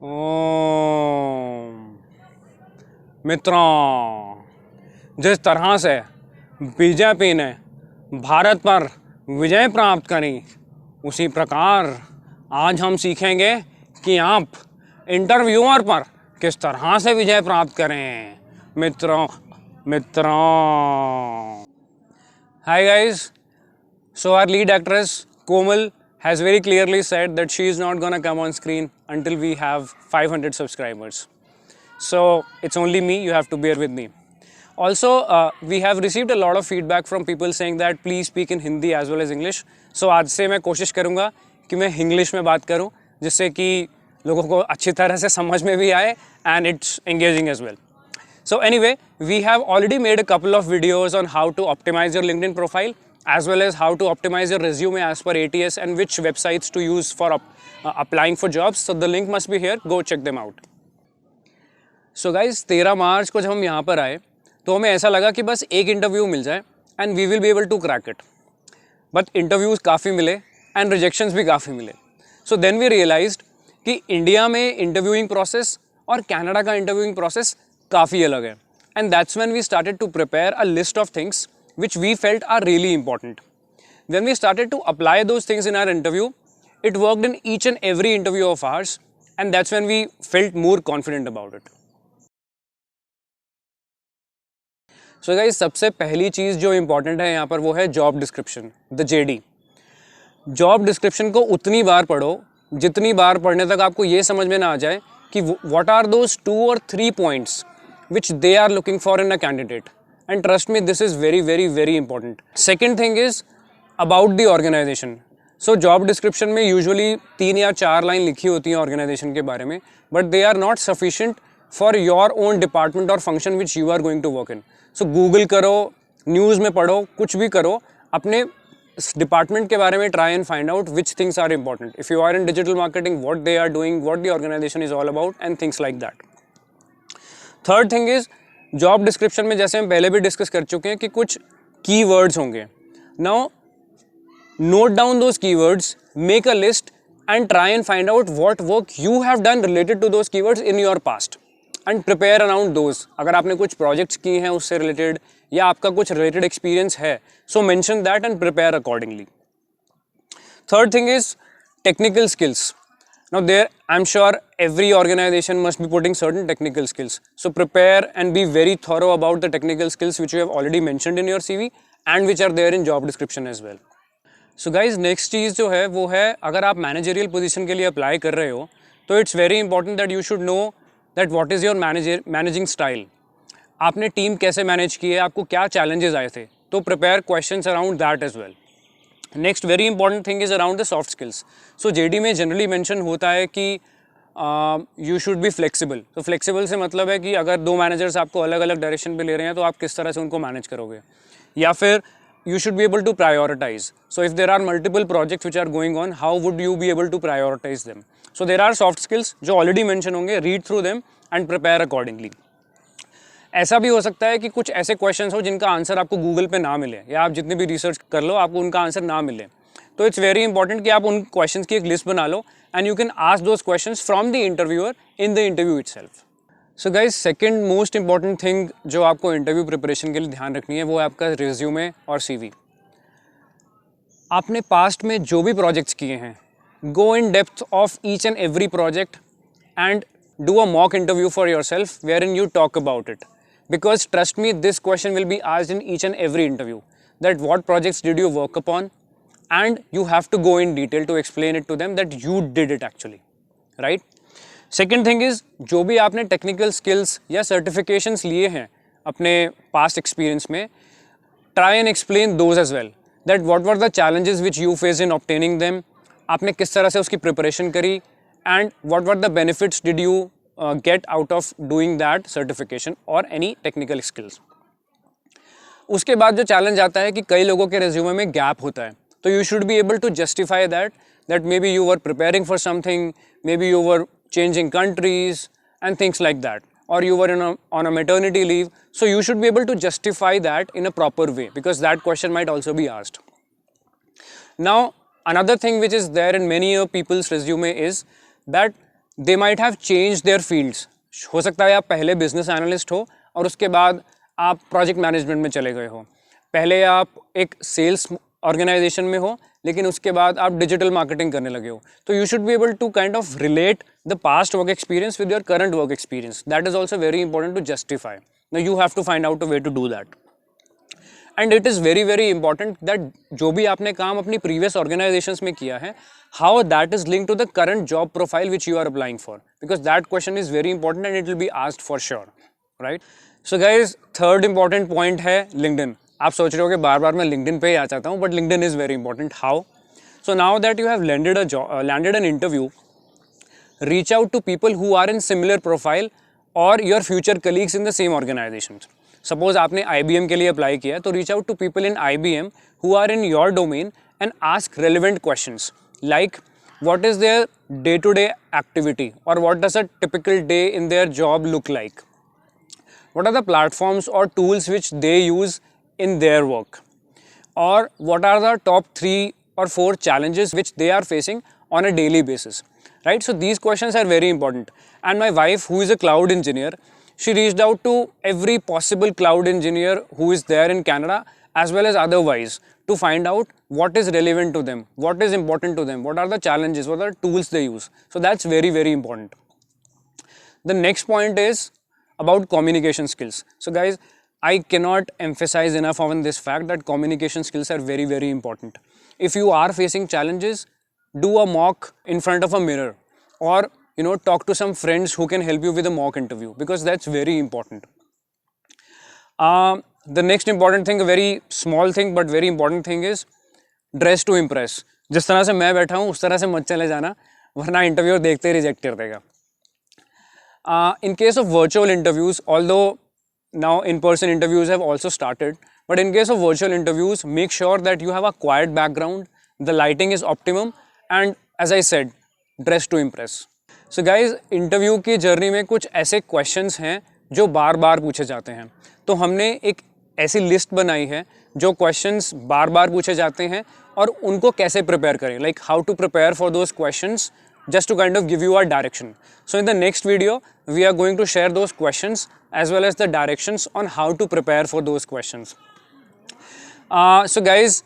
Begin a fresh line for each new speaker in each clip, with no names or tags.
ओम। मित्रों, जिस तरह से बीजेपी ने भारत पर विजय प्राप्त करी, उसी प्रकार आज हम सीखेंगे कि आप इंटरव्यूअर पर किस तरह से विजय प्राप्त करें। मित्रों, Hi guys. So our lead actress Komal has very clearly said that she is not gonna come on screen until we have 500 subscribers. So it's only me, you have to bear with me. Also, we have received a lot of feedback from people saying that please speak in Hindi as well as English. So आज से मैं कोशिश करूँगा कि मैं English में बात करूँ, जिससे कि लोगों को अच्छी तरह से समझ में भी आए and it's engaging as well. So anyway, we have already made a couple of videos on how to optimize your LinkedIn profile as well as how to optimize your resume as per ATS and which websites to use for applying for jobs. So the link must be here. Go check them out. So guys, 13 मार्च को जब हम यहाँ पर आए तो हमें ऐसा लगा कि बस एक इंटरव्यू मिल जाए and we will be able to crack it. But interviews काफ़ी मिले and rejections भी काफ़ी मिले. So then we realized कि इंडिया में इंटरव्यूइंग प्रोसेस और कनाडा का इंटरव्यूइंग प्रोसेस काफ़ी अलग है. And that's when we started to prepare a list of things which we felt are really important. When we started to apply those things in our interview, it worked in each and every interview of ours, and that's when we felt more confident about it. So guys, सबसे पहली चीज़ जो important है यहाँ पर वो है job description, the JD. Job description को उतनी बार पढ़ो जितनी बार पढ़ने तक आपको ये समझ में ना आ जाए कि what are those 2 or 3 points which they are looking for in a candidate. And trust me, this is very, very, very important. Second thing is about the organization. So job description में usually 3 या 4 line लिखी होती हैं organization के बारे में, but they are not sufficient for your own department or function which you are going to work in. So Google करो, news में पढ़ो, कुछ भी करो, अपने डिपार्टमेंट के बारे में try and find out which things are important. If you are in digital marketing, what they are doing, what the organization is all about, and things like that. Third thing is job description में जैसे हम पहले भी discuss कर चुके हैं कि कुछ कीवर्ड्स होंगे. Now note down those keywords, make a list and try and find out what work you have done related to those keywords in your past and prepare around those. अगर आपने कुछ projects किए हैं उससे related या आपका कुछ related experience है, so mention that and prepare accordingly. Third thing is technical skills. Now there, I'm sure every organization must be putting certain technical skills. So prepare and be very thorough about the technical skills which you have already mentioned in your CV and which are there in job description as well. So guys, next चीज़ जो है वो है, अगर आप managerial position के लिए apply कर रहे हो तो it's very important that you should know that what is your managing style. आपने टीम कैसे मैनेज की है, आपको क्या challenges आए थे, तो prepare questions around that as well. Next very important thing is around the soft skills. So JD में जनरली मेंशन होता है कि यू शुड बी फ्लेक्सिबल. तो फ्लेक्सिबल से मतलब है कि अगर 2 मैनेजर्स आपको अलग अलग डायरेक्शन पे ले रहे हैं तो आप किस तरह से उनको मैनेज करोगे. या फिर you should be able to prioritise. So if there are multiple projects which are going on, how would you be able to prioritise them. So there are soft skills जो ऑलरेडी मेंशन होंगे, read through them and prepare accordingly. ऐसा भी हो सकता है कि कुछ ऐसे क्वेश्चंस हो जिनका आंसर आपको गूगल पे ना मिले या आप जितनी भी रिसर्च कर लो आपको उनका आंसर ना मिले. तो इट्स वेरी इंपॉर्टेंट कि आप उन क्वेश्चंस की एक लिस्ट बना लो and you can ask those questions from the interviewer in the interview itself. So guys, second most important thing जो आपको इंटरव्यू प्रिपरेशन के लिए ध्यान रखनी है वो है आपका रिज्यूमे और CV. आपने पास्ट में जो भी प्रोजेक्ट्स किए हैं, go in depth of each and every project and do a mock interview for yourself wherein you talk about it. Because trust me, this question will be asked in each and every interview, that what projects did you work upon, and you have to go in detail to explain it to them that you did it actually, right? Second thing is, जो भी आपने technical skills या certifications लिए हैं अपने past experience में, try and explain those as well, that what were the challenges which you faced in obtaining them, आपने किस तरह से उसकी preparation करी, and what were the benefits did you get out of doing that certification or any technical skills. उसके बाद जो challenge आता है कि कई लोगों के रिज्यूमे में गैप होता है, तो you should be able to justify that maybe you were preparing for something, maybe you were changing countries and things like that, or you were on a maternity leave. So you should be able to justify that in a proper way because that question might also be asked. Now another thing which is there in many people's resume is that they might have change their fields. हो सकता है आप पहले business analyst हो और उसके बाद आप प्रोजेक्ट मैनेजमेंट में चले गए हो, पहले आप एक सेल्स ऑर्गेनाइजेशन में हो लेकिन उसके बाद आप डिजिटल मार्केटिंग करने लगे हो। तो you should be able to kind of relate the past work experience with your current work experience. That is also very important to justify. Now you have to find out a way to do that. And it is very very important that जो भी आपने काम अपनी previous organisations में किया है, how that is link to the current job profile which you are applying for, because that question is very important and it will be asked for sure, right. So guys, third important point है LinkedIn. आप सोच रहे हो कि बार बार मैं LinkedIn पे ही आ जाता हूँ, but LinkedIn is very important. How? So now that you have landed an interview, reach out to people who are in similar profile or your future colleagues in the same organization. Suppose आपने IBM के लिए apply किया तो reach out to people in IBM who are in your domain and ask relevant questions like what is their day-to-day activity or what does a typical day in their job look like, what are the platforms or tools which they use in their work, or what are the top 3 or 4 challenges which they are facing on a daily basis. Right, so these questions are very important. And my wife, who is a cloud engineer, she reached out to every possible cloud engineer who is there in Canada as well as otherwise to find out what is relevant to them, what is important to them, what are the challenges, what are the tools they use. So that's very very important. The next point is about communication skills. So guys, I cannot emphasize enough on this fact that communication skills are very very important. If you are facing challenges, do a mock in front of a mirror, or talk to some friends who can help you with a mock interview, because that's very important. The next important thing, a very small thing but very important thing, is dress to impress. जिस तरह से मैं बैठा हूँ उस तरह से मत चले जाना, वरना इंटरव्यू देखते ही रिजेक्ट कर देगा. In case of virtual interviews, although now in-person interviews have also started, but in case of virtual interviews, make sure that you have a quiet background, the lighting is optimum, and as I said, dress to impress. So guys, interview की journey में कुछ ऐसे questions हैं जो बार बार पूछे जाते हैं. तो हमने एक ऐसी लिस्ट बनाई है जो क्वेश्चंस बार बार पूछे जाते हैं और उनको कैसे प्रिपेयर करें, like how to prepare for those questions, just to kind of give you a direction. So in the next video, we are going to share those questions as well as the directions on how to prepare for those questions. So guys,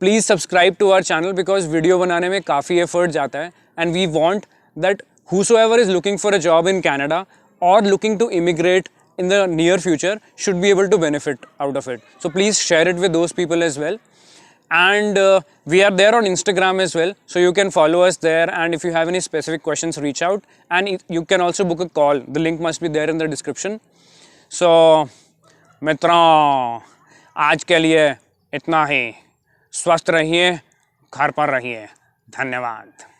please subscribe to our channel, because video बनाने में काफ़ी effort जाता है and we want that whosoever is looking for a job in Canada or looking to immigrate in the near future should be able to benefit out of it. So please share it with those people as well. And we are there on Instagram as well, so you can follow us there, and if you have any specific questions, reach out, and you can also book a call. The link must be there in the description. So मित्रों, आज के लिए इतना ही. स्वस्थ रहिए, घर पर रहिए. धन्यवाद.